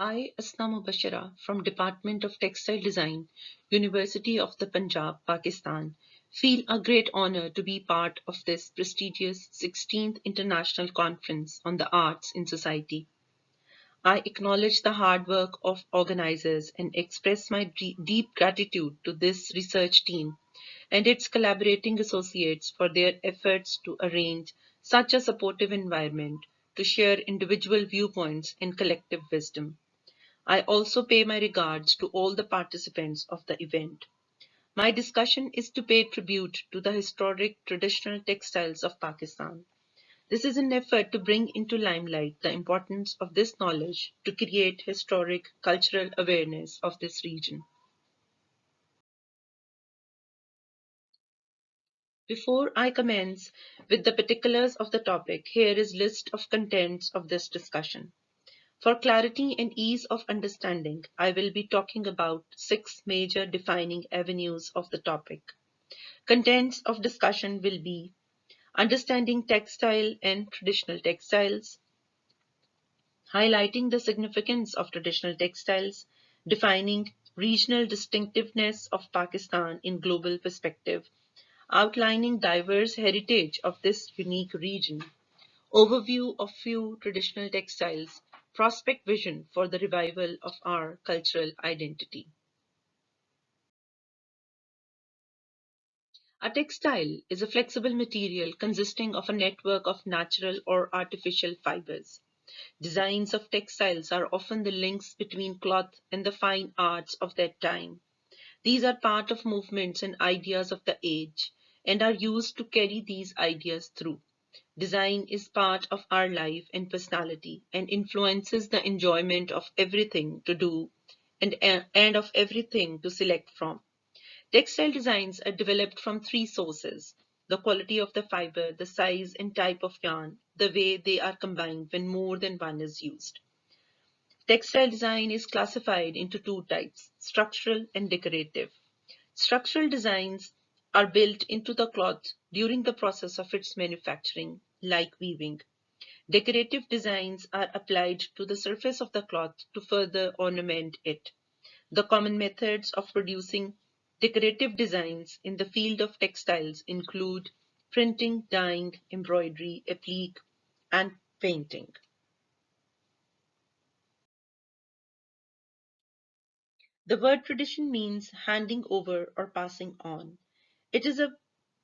I, ASNA Mubashra from Department of Textile Design, University of the Punjab, Pakistan, feel a great honor to be part of this prestigious 16th International Conference on the Arts in Society. I acknowledge the hard work of organizers and express my deep gratitude to this research team and its collaborating associates for their efforts to arrange such a supportive environment to share individual viewpoints and collective wisdom. I also pay my regards to all the participants of the event. My discussion is to pay tribute to the historic traditional textiles of Pakistan. This is an effort to bring into limelight the importance of this knowledge to create historic cultural awareness of this region. Before I commence with the particulars of the topic, here is list of contents of this discussion. For clarity and ease of understanding, I will be talking about six major defining avenues of the topic. Contents of discussion will be understanding textile and traditional textiles, highlighting the significance of traditional textiles, defining regional distinctiveness of Pakistan in global perspective, outlining diverse heritage of this unique region, overview of few traditional textiles, prospect vision for the revival of our cultural identity. A textile is a flexible material consisting of a network of natural or artificial fibers. Designs of textiles are often the links between cloth and the fine arts of that time. These are part of movements and ideas of the age and are used to carry these ideas through. Design is part of our life and personality and influences the enjoyment of everything to do and of everything to select from. Textile designs are developed from three sources: the quality of the fiber, the size and type of yarn, the way they are combined when more than one is used. Textile design is classified into two types: structural and decorative. Structural designs are built into the cloth during the process of its manufacturing, like weaving. Decorative designs are applied to the surface of the cloth to further ornament it. The common methods of producing decorative designs in the field of textiles include printing, dyeing, embroidery, applique, and painting. The word tradition means handing over or passing on. It is a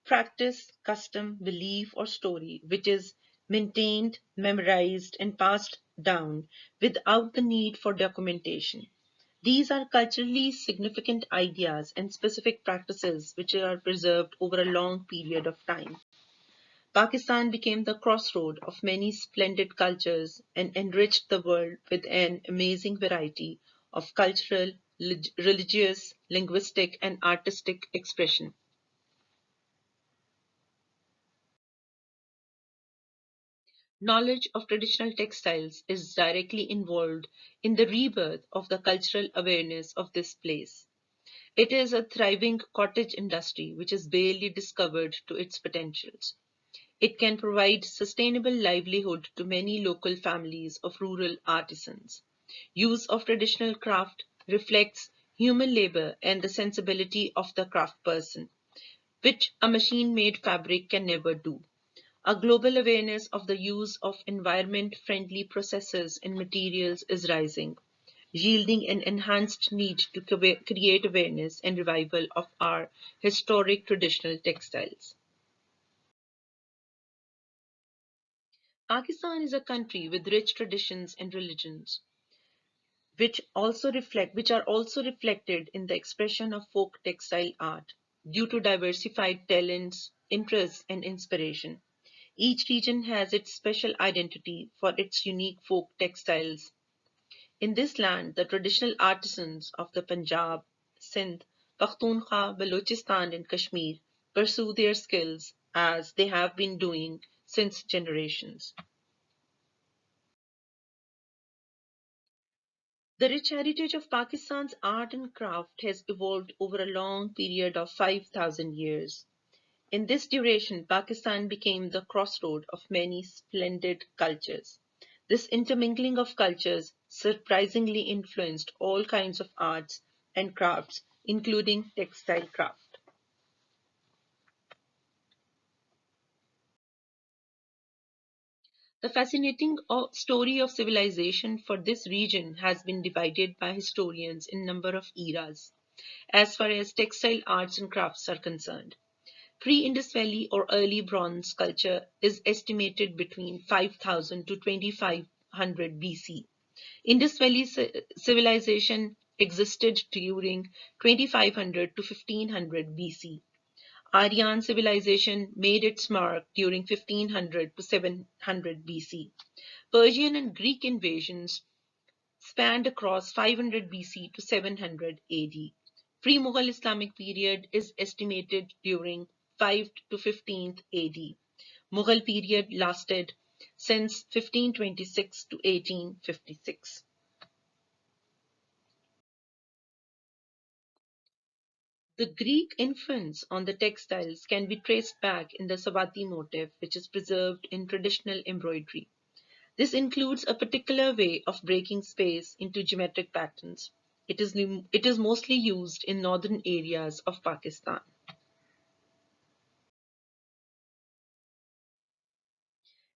practice, custom, belief, or story which is maintained, memorized, and passed down without the need for documentation. These are culturally significant ideas and specific practices which are preserved over a long period of time. Pakistan became the crossroad of many splendid cultures and enriched the world with an amazing variety of cultural, religious, linguistic, and artistic expression. Knowledge of traditional textiles is directly involved in the rebirth of the cultural awareness of this place. It is a thriving cottage industry which is barely discovered to its potentials. It can provide sustainable livelihood to many local families of rural artisans. Use of traditional craft reflects human labor and the sensibility of the craftsperson, which a machine-made fabric can never do. A global awareness of the use of environment-friendly processes and materials is rising, yielding an enhanced need to create awareness and revival of our historic traditional textiles. Pakistan is a country with rich traditions and religions, which are also reflected in the expression of folk textile art due to diversified talents, interests, and inspiration. Each region has its special identity for its unique folk textiles. In this land, the traditional artisans of the Punjab, Sindh, Pakhtonkhwah, Balochistan, and Kashmir pursue their skills as they have been doing since generations. The rich heritage of Pakistan's art and craft has evolved over a long period of 5,000 years. In this duration, Pakistan became the crossroad of many splendid cultures. This intermingling of cultures surprisingly influenced all kinds of arts and crafts, including textile craft. The fascinating story of civilization for this region has been divided by historians in a number of eras, as far as textile arts and crafts are concerned. Pre-Indus Valley or early Bronze culture is estimated between 5000 to 2500 BC. Indus Valley civilization existed during 2500 to 1500 BC. Aryan civilization made its mark during 1500 to 700 BC. Persian and Greek invasions spanned across 500 BC to 700 AD. Pre-Mughal Islamic period is estimated during 5th to 15th AD. Mughal period lasted since 1526 to 1856. The Greek influence on the textiles can be traced back in the Savati motif, which is preserved in traditional embroidery. This includes a particular way of breaking space into geometric patterns. It is mostly used in northern areas of Pakistan.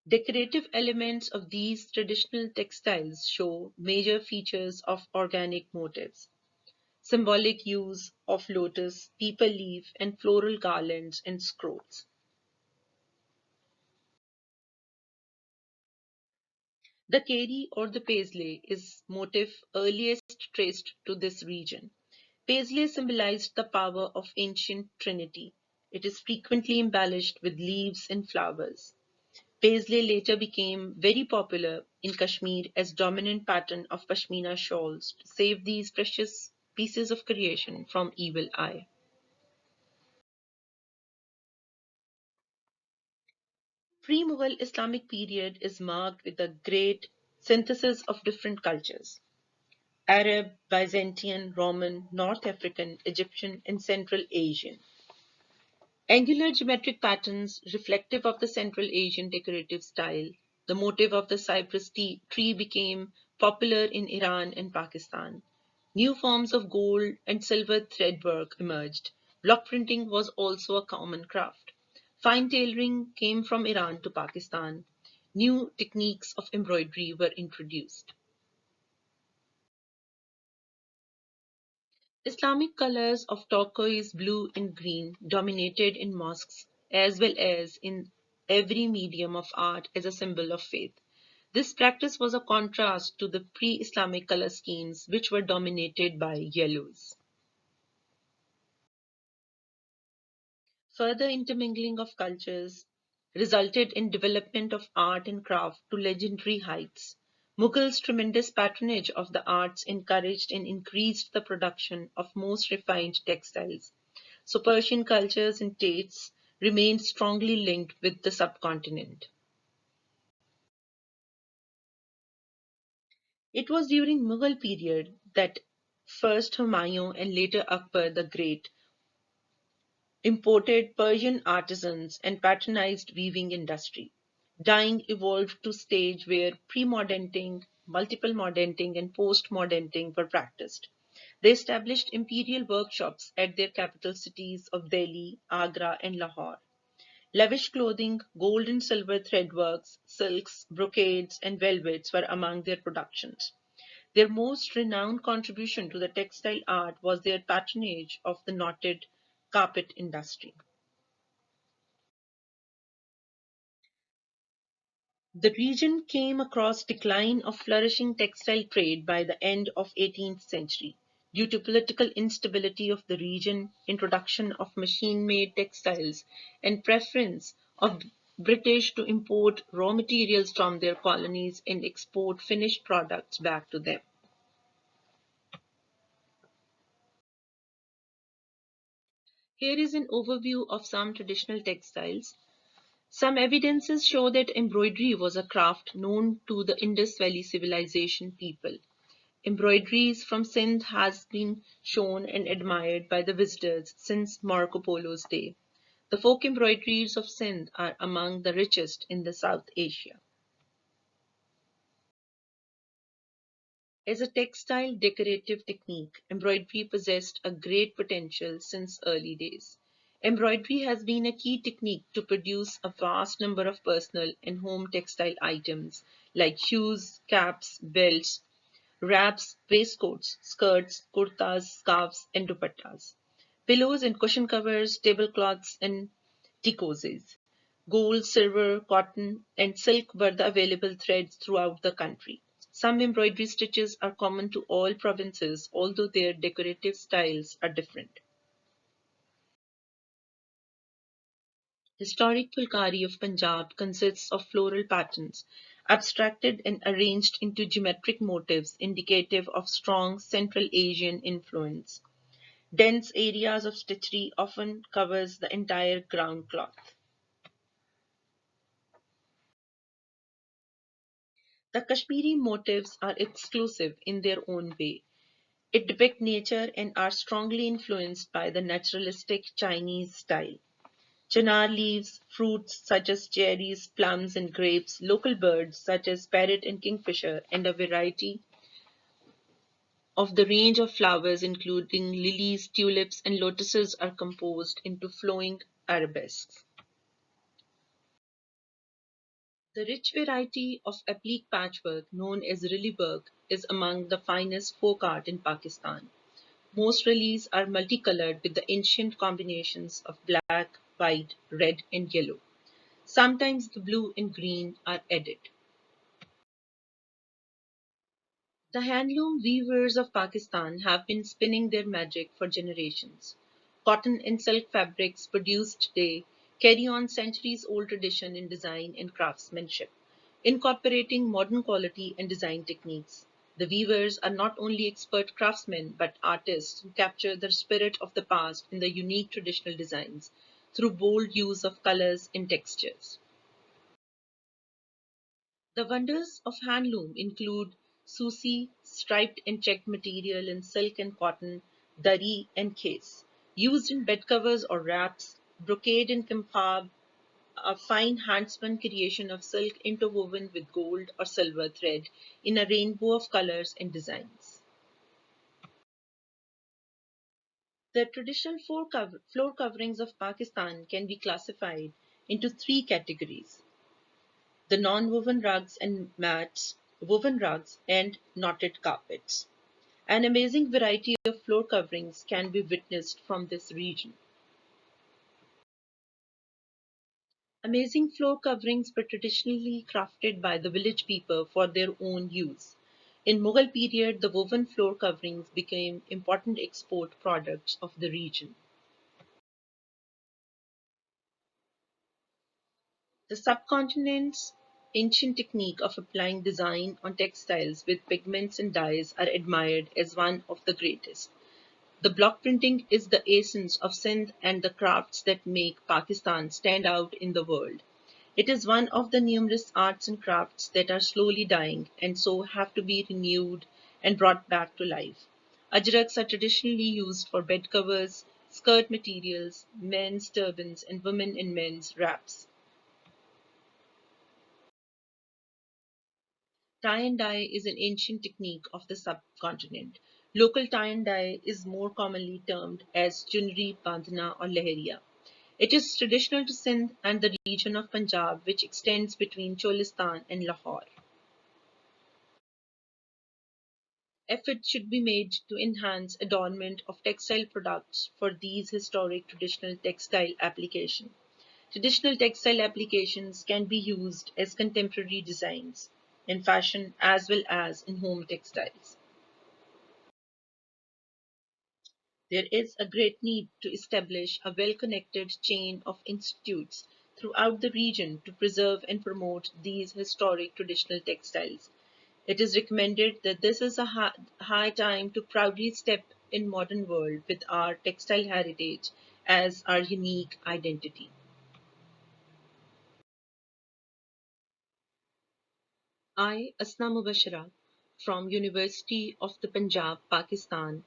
Decorative elements of these traditional textiles show major features of organic motifs, symbolic use of lotus, peepal leaf, and floral garlands and scrolls. The Keri or the paisley is motif earliest traced to this region. Paisley symbolized the power of ancient trinity. It is frequently embellished with leaves and flowers. Paisley later became very popular in Kashmir as dominant pattern of pashmina shawls to save these precious pieces of creation from evil eye. Pre-Mughal Islamic period is marked with a great synthesis of different cultures. Arab, Byzantine, Roman, North African, Egyptian, and Central Asian. Angular geometric patterns reflective of the Central Asian decorative style. The motif of the cypress tree became popular in Iran and Pakistan. New forms of gold and silver threadwork emerged. Block printing was also a common craft. Fine tailoring came from Iran to Pakistan. New techniques of embroidery were introduced. Islamic colors of turquoise, blue, and green dominated in mosques as well as in every medium of art as a symbol of faith. This practice was a contrast to the pre Islamic color schemes, which were dominated by yellows. Further intermingling of cultures resulted in development of art and craft to legendary heights. Mughals' tremendous patronage of the arts encouraged and increased the production of most refined textiles. So Persian cultures and tastes remained strongly linked with the subcontinent. It was during Mughal period that first Humayun and later Akbar the Great imported Persian artisans and patronized weaving industry. Dyeing evolved to stage where pre-moderning, multiple moderning, and post-moderning were practiced. They established imperial workshops at their capital cities of Delhi, Agra, and Lahore. Lavish clothing, gold and silver threadworks, silks, brocades, and velvets were among their productions. Their most renowned contribution to the textile art was their patronage of the knotted carpet industry. The region came across decline of flourishing textile trade by the end of 18th century due to political instability of the region, introduction of machine-made textiles, and preference of British to import raw materials from their colonies and export finished products back to them. Here is an overview of some traditional textiles. Some evidences show that embroidery was a craft known to the Indus Valley civilization people. Embroideries from Sindh has been shown and admired by the visitors since Marco Polo's day. The folk embroideries of Sindh are among the richest in the South Asia. As a textile decorative technique, embroidery possessed a great potential since early days. Embroidery has been a key technique to produce a vast number of personal and home textile items like shoes, caps, belts, wraps, waistcoats, skirts, kurtas, scarves, and dupattas, pillows and cushion covers, tablecloths, and decoses. Gold, silver, cotton, and silk were the available threads throughout the country. Some embroidery stitches are common to all provinces, although their decorative styles are different. Historic Fulkari of Punjab consists of floral patterns, abstracted and arranged into geometric motifs indicative of strong Central Asian influence. Dense areas of stitchery often covers the entire ground cloth. The Kashmiri motifs are exclusive in their own way. It depict nature and are strongly influenced by the naturalistic Chinese style. Chinar leaves, fruits such as cherries, plums, and grapes, local birds such as parrot and kingfisher, and a variety of the range of flowers including lilies, tulips, and lotuses are composed into flowing arabesques. The rich variety of applique patchwork known as rilli work is among the finest folk art in Pakistan. Most rillis are multicolored with the ancient combinations of black, white, red, and yellow. Sometimes the blue and green are added. The handloom weavers of Pakistan have been spinning their magic for generations. Cotton and silk fabrics produced today carry on centuries old tradition in design and craftsmanship, incorporating modern quality and design techniques. The weavers are not only expert craftsmen but artists who capture the spirit of the past in the unique traditional designs through bold use of colors and textures. The wonders of handloom include susi, striped and checked material in silk and cotton, dari and khas, used in bed covers or wraps, brocade and kimpab, a fine handspun creation of silk interwoven with gold or silver thread in a rainbow of colors and designs. The traditional floor coverings of Pakistan can be classified into three categories: the non-woven rugs and mats, woven rugs, and knotted carpets. An amazing variety of floor coverings can be witnessed from this region. Amazing floor coverings were traditionally crafted by the village people for their own use. In Mughal period, the woven floor coverings became important export products of the region. The subcontinent's ancient technique of applying design on textiles with pigments and dyes are admired as one of the greatest. The block printing is the essence of Sindh and the crafts that make Pakistan stand out in the world. It is one of the numerous arts and crafts that are slowly dying and so have to be renewed and brought back to life. Ajraks are traditionally used for bed covers, skirt materials, men's turbans, and women and men's wraps. Tie and dye is an ancient technique of the subcontinent. Local tie and dye is more commonly termed as chunri, bandhana, or leheria. It is traditional to Sindh and the region of Punjab, which extends between Cholistan and Lahore. Effort should be made to enhance adornment of textile products for these historic traditional textile applications. Traditional textile applications can be used as contemporary designs in fashion as well as in home textiles. There is a great need to establish a well-connected chain of institutes throughout the region to preserve and promote these historic traditional textiles. It is recommended that this is a high time to proudly step in modern world with our textile heritage as our unique identity. I, Asna Mubashra, from University of the Punjab, Pakistan,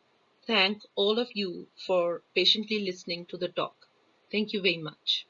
thank all of you for patiently listening to the talk. Thank you very much.